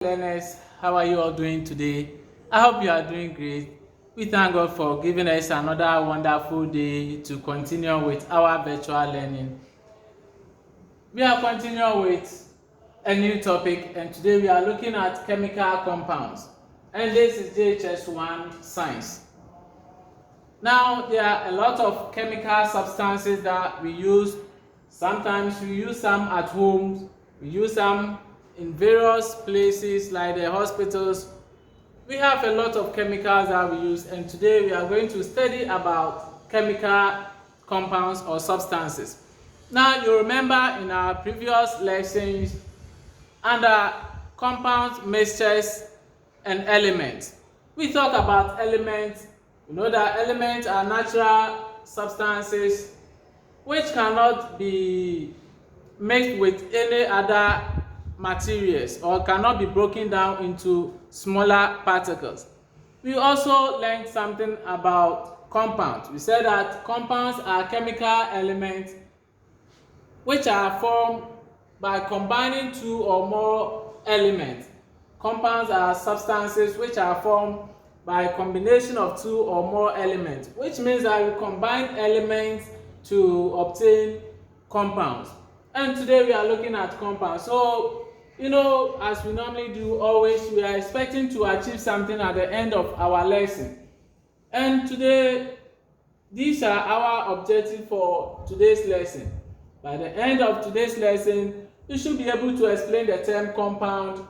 Learners, how are you all doing today? I hope you are doing great. We thank God for giving us another wonderful day to continue with our virtual learning. We are continuing with a new topic, and today we are looking at chemical compounds. And this is JHS ONE-Science. Now, there are a lot of chemical substances that we use. Sometimes we use some at home, we use some in various places like the hospitals. We have a lot of chemicals that we use, and today we are going to study about chemical compounds or substances. Now, you remember in our previous lessons under compounds, mixtures, and elements. We talk about elements. You know that elements are natural substances which cannot be mixed with any other materials or cannot be broken down into smaller particles. We also learned something about compounds. We said that compounds are chemical elements which are formed by combining two or more elements. Compounds are substances which are formed by a combination of two or more elements, which means that we combine elements to obtain compounds. And today we are looking at compounds. So, as we normally do always, we are expecting to achieve something at the end of our lesson. And today, these are our objectives for today's lesson. By the end of today's lesson, you should be able to explain the term compound,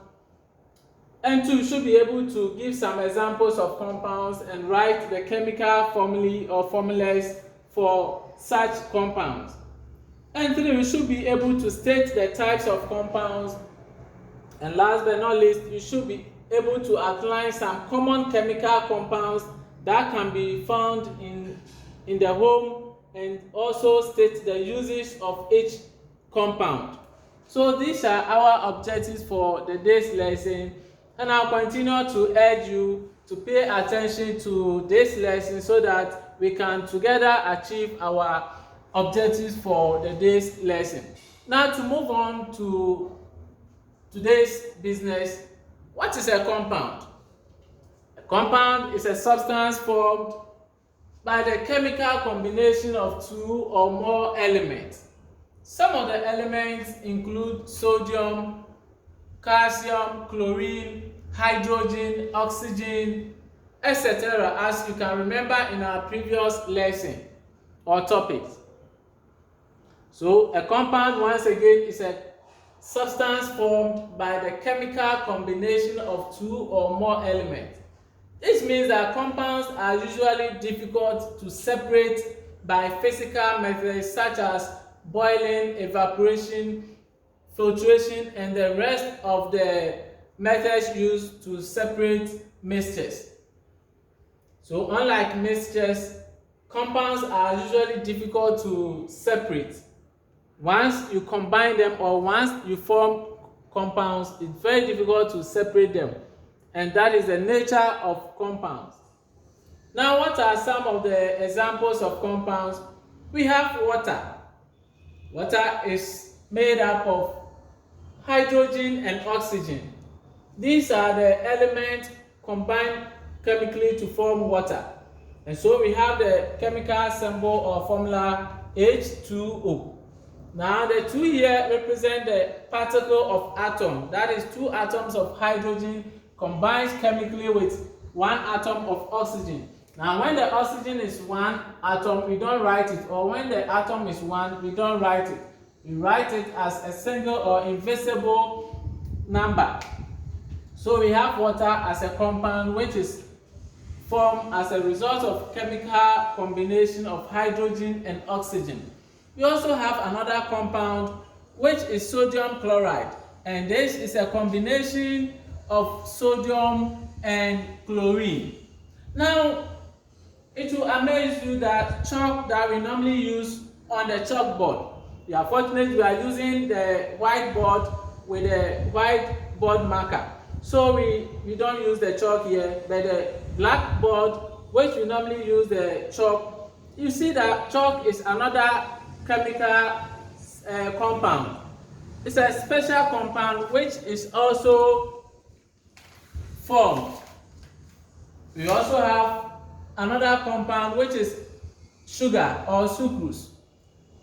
and two, you should be able to give some examples of compounds and write the chemical formulae or formulas for such compounds. And three, you should be able to state the types of compounds. And last but not least, you should be able to outline some common chemical compounds that can be found in the home, and also state the uses of each compound. So these are our objectives for the day's lesson, and I'll continue to urge you to pay attention to this lesson so that we can together achieve our objectives for the day's lesson. Now, to move on to today's business, what is a compound? A compound is a substance formed by the chemical combination of two or more elements. Some of the elements include sodium, calcium, chlorine, hydrogen, oxygen, etc., as you can remember in our previous lesson or topics. So a compound, once again, is a substance formed by the chemical combination of two or more elements. This means that compounds are usually difficult to separate by physical methods such as boiling, evaporation, filtration, and the rest of the methods used to separate mixtures. So unlike mixtures, compounds are usually difficult to separate. Once you combine them or once you form compounds, it's very difficult to separate them. And that is the nature of compounds. Now, what are some of the examples of compounds? We have water. Water is made up of hydrogen and oxygen. These are the elements combined chemically to form water. And so we have the chemical symbol or formula H2O. Now the two here represent the particle of atom. That is two atoms of hydrogen combined chemically with one atom of oxygen. Now when the oxygen is one atom, we don't write it, or when the atom is one, we don't write it. We write it as a single or invisible number. So we have water as a compound which is formed as a result of chemical combination of hydrogen and oxygen. We also have another compound which is sodium chloride, and this is a combination of sodium and chlorine. Now, it will amaze you that chalk that we normally use on the chalkboard, we are fortunate we are using the whiteboard with a whiteboard marker. So we don't use the chalk here, but the blackboard, which we normally use the chalk, you see that chalk is another chemical compound. It's a special compound which is also formed. We also have another compound which is sugar or sucrose.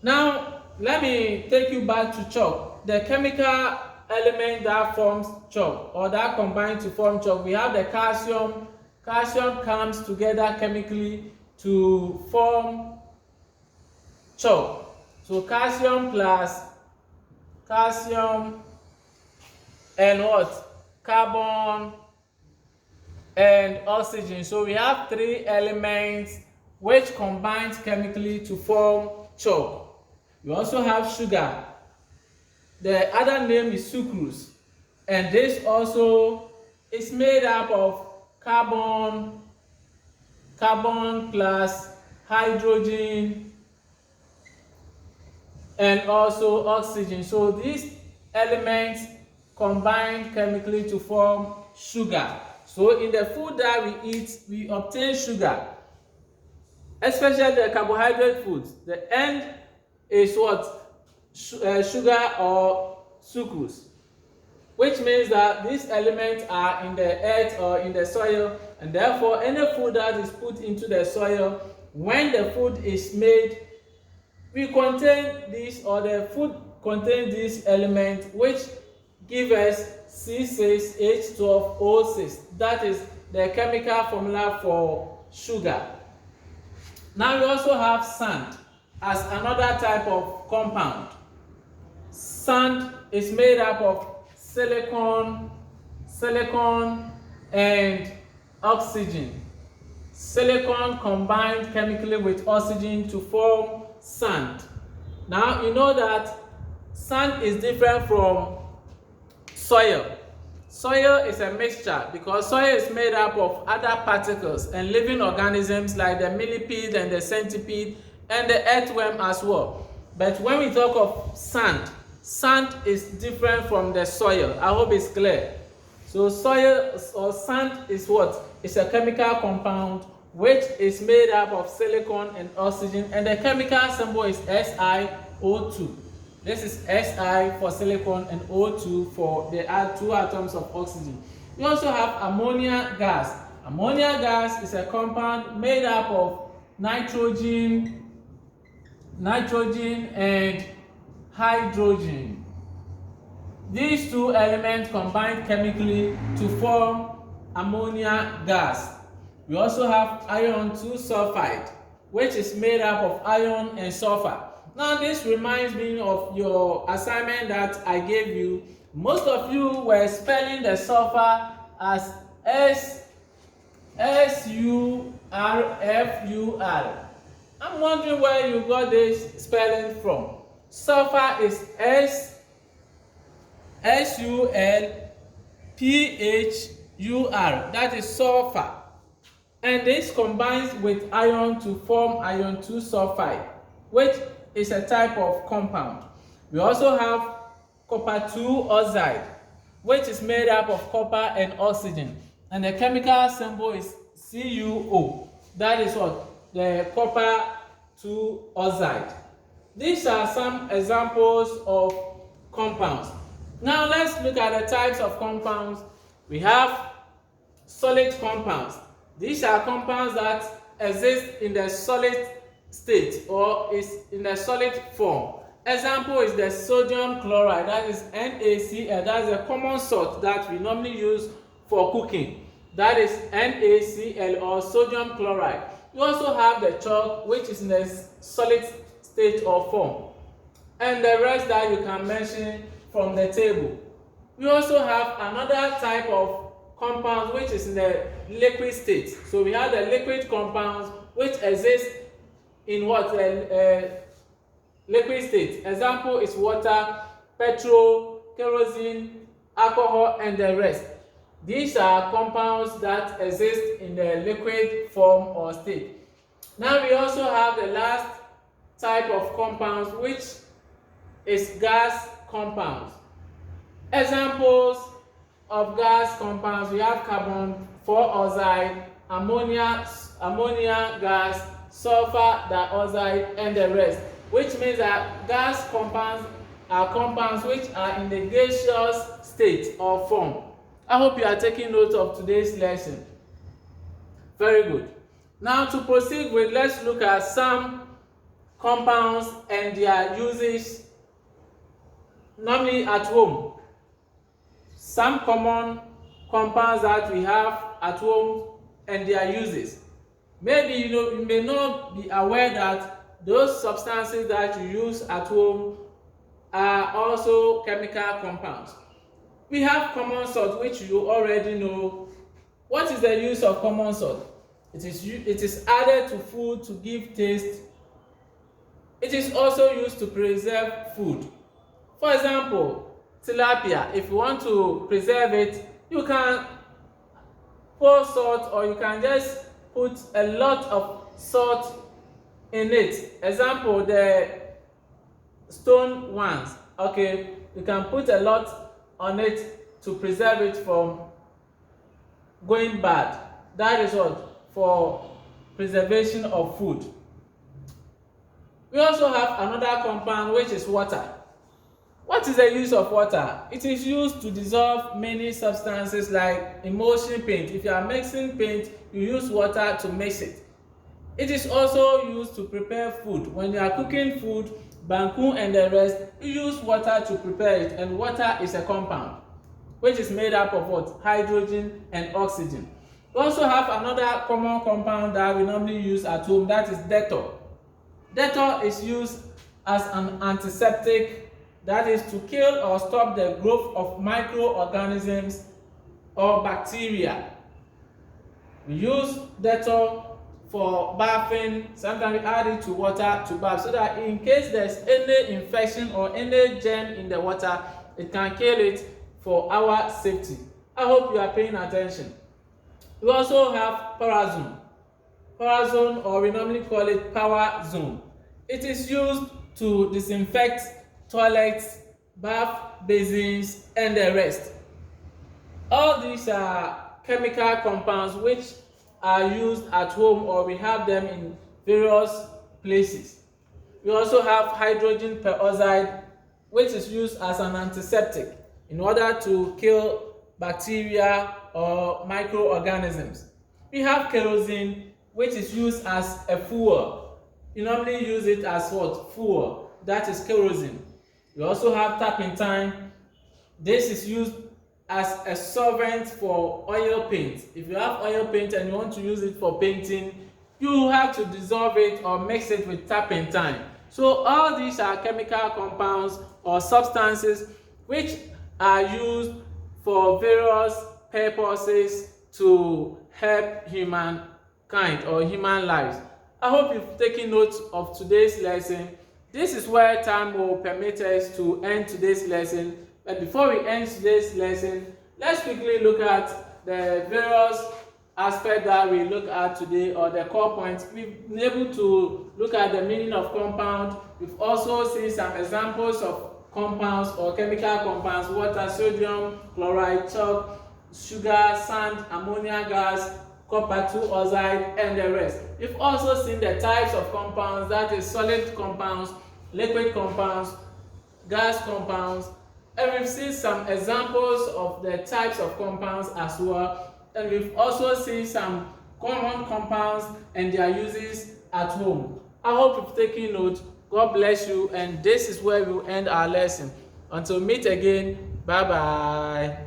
Now let me take you back to chalk. The chemical element that forms chalk or that combines to form chalk, we have the calcium. Calcium comes together chemically to form chalk. So calcium plus calcium and what? Carbon and oxygen. So we have three elements which combines chemically to form chalk. We also have sugar. The other name is sucrose, and this also is made up of carbon plus hydrogen and also oxygen. So these elements combine chemically to form sugar. So in the food that we eat, we obtain sugar, especially the carbohydrate foods. The end is what? Sugar or sucrose, which means that these elements are in the earth or in the soil, and therefore any food that is put into the soil, when the food is made, we contain this, or the food contains these elements which give us C6H12O6. That is the chemical formula for sugar. Now we also have sand as another type of compound. Sand is made up of silicon and oxygen. Silicon combined chemically with oxygen to form sand. Now you know that sand is different from soil. Soil is a mixture because soil is made up of other particles and living organisms like the millipede and the centipede and the earthworm as well. But when we talk of sand, sand is different from the soil. I hope it's clear. So soil or sand is what? It's a chemical compound which is made up of silicon and oxygen, and the chemical symbol is SiO2. This is Si for silicon and O2 for the two atoms of oxygen. We also have ammonia gas. Ammonia gas is a compound made up of nitrogen and hydrogen. These two elements combine chemically to form ammonia gas. We also have iron 2 sulfide, which is made up of iron and sulfur. Now this reminds me of your assignment that I gave you. Most of you were spelling the sulfur as S-U-R-F-U-R. I'm wondering where you got this spelling from. Sulfur is S-U-L-P-H-U-R. That is sulfur. And this combines with iron to form iron 2 sulfide, which is a type of compound. We also have copper 2 oxide, which is made up of copper and oxygen. And the chemical symbol is CuO. That is what? The copper 2 oxide. These are some examples of compounds. Now let's look at the types of compounds. We have solid compounds. These are compounds that exist in the solid state or is in a solid form. Example is the sodium chloride, that is NaCl. That is a common salt that we normally use for cooking. That is NaCl or sodium chloride. We also have the chalk, which is in a solid state or form, and the rest that you can mention from the table. We also have another type of compounds which is in the liquid state. So we have the liquid compounds which exist in what? Liquid state. Example is water, petrol, kerosene, alcohol, and the rest. These are compounds that exist in the liquid form or state. Now we also have the last type of compounds, which is gas compounds. Examples of gas compounds, we have carbon 4 oxide, ammonia gas, sulfur dioxide, and the rest, which means that gas compounds are compounds which are in the gaseous state or form. I hope you are taking note of today's lesson. Very good. Now to proceed with, let's look at some compounds and their uses normally at home. Some common compounds that we have at home and their uses. Maybe you may not be aware that those substances that you use at home are also chemical compounds. We have common salt, which you already know. What is the use of common salt? It is added to food to give taste. It is also used to preserve food. For example, tilapia, if you want to preserve it, you can pour salt, or you can just put a lot of salt in it. Example, the stone ones. Okay, you can put a lot on it to preserve it from going bad. That is what for preservation of food. We also have another compound, which is water. What is the use of water? It is used to dissolve many substances like emulsion paint. If you are mixing paint, you use water to mix it. It is also used to prepare food. When you are cooking food, banku and the rest, you use water to prepare it, and water is a compound which is made up of what? Hydrogen and oxygen. We also have another common compound that we normally use at home, that is Dettol. Dettol is used as an antiseptic, that is to kill or stop the growth of microorganisms or bacteria. We use Dettol for bathing. Sometimes we add it to water to bath, so that in case there's any infection or any germ in the water, it can kill it for our safety. I hope you are paying attention. We also have Parazone. Parazone, or we normally call it Power Zone. It is used to disinfect toilets, bath basins, and the rest. All these are chemical compounds which are used at home, or we have them in various places. We also have hydrogen peroxide, which is used as an antiseptic in order to kill bacteria or microorganisms. We have kerosene, which is used as a fuel. You normally use it as what? Fuel. That is kerosene. We also have turpentine. This is used as a solvent for oil paint. If you have oil paint and you want to use it for painting, you have to dissolve it or mix it with turpentine. So all these are chemical compounds or substances which are used for various purposes to help humankind or human lives. I hope you've taken note of today's lesson. This is where time will permit us to end today's lesson. But before we end today's lesson, let's quickly look at the various aspects that we look at today, or the core points. We've been able to look at the meaning of compound. We've also seen some examples of compounds or chemical compounds: water, sodium, chloride, chalk, sugar, sand, ammonia gas, copper 2 oxide, and the rest. We've also seen the types of compounds, that is solid compounds, liquid compounds, gas compounds, and we've seen some examples of the types of compounds as well. And we've also seen some common compounds and their uses at home. I hope you've taken note. God bless you, and this is where we'll end our lesson. Until we meet again, bye bye.